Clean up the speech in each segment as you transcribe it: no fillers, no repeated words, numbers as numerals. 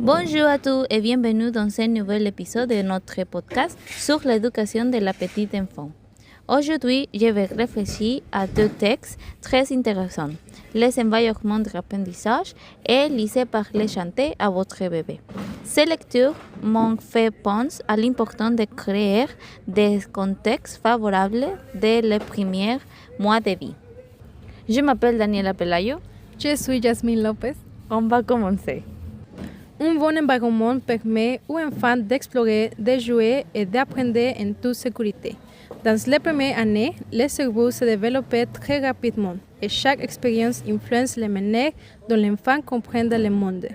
Bonjour à tous et bienvenue dans ce nouvel épisode de notre podcast sur l'éducation de la petite enfant. Aujourd'hui, je vais réfléchir à deux textes très intéressants, les environnements d'apprentissage et lisez, parler, chanter à votre bébé. Ces lectures m'ont fait penser à l'importance de créer des contextes favorables dès les premiers mois de vie. Je m'appelle Daniela Pelayo. Je suis Jasmine Lopez. On va commencer. Un bon environnement permet aux enfants d'explorer, de jouer et d'apprendre en toute sécurité. Dans les premières années, le cerveau se développe très rapidement et chaque expérience influence la manière dont l'enfant comprend le monde.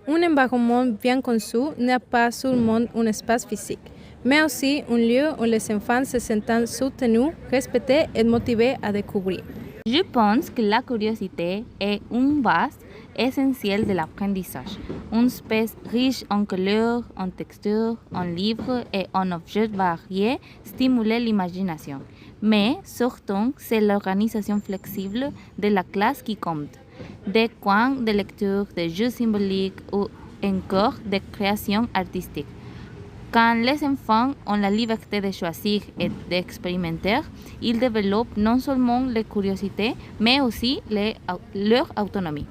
Un environnement bien conçu n'est pas seulement un espace physique, mais aussi un lieu où les enfants se sentent soutenus, respectés et motivés à découvrir. Je pense que la curiosité est une base essentielle de l'apprentissage. Un espace riche en couleurs, en textures, en livres et en objets variés stimule l'imagination. Mais surtout, c'est l'organisation flexible de la classe qui compte. Des coins de lecture, des jeux symboliques ou encore des créations artistiques. Quand les enfants ont la liberté de choisir et d'expérimenter, ils développent non seulement la curiosité, mais aussi leur autonomie.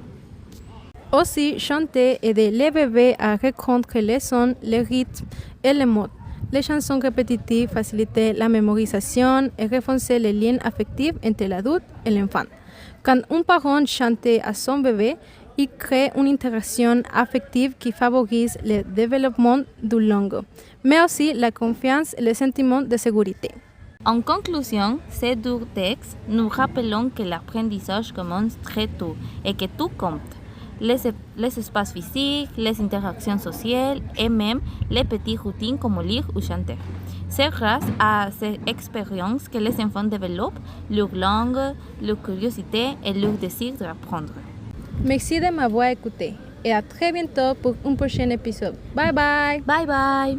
Aussi, chanter aide les bébés à reconnaître les sons, les rythmes et les mots. Les chansons répétitives facilitent la mémorisation et renforcent les liens affectifs entre l'adulte et l'enfant. Quand un parent chante à son bébé, il crée une interaction affective qui favorise le développement du langue, mais aussi la confiance et le sentiment de sécurité. En conclusion, ces deux textes nous rappellent que l'apprentissage commence très tôt et que tout compte. Les espaces physiques, les interactions sociales et même les petites routines comme lire ou chanter. C'est grâce à ces expériences que les enfants développent leur langue, leur curiosité et leur désir d'apprendre. Merci de m'avoir écouté et à très bientôt pour un prochain épisode. Bye bye! Bye bye!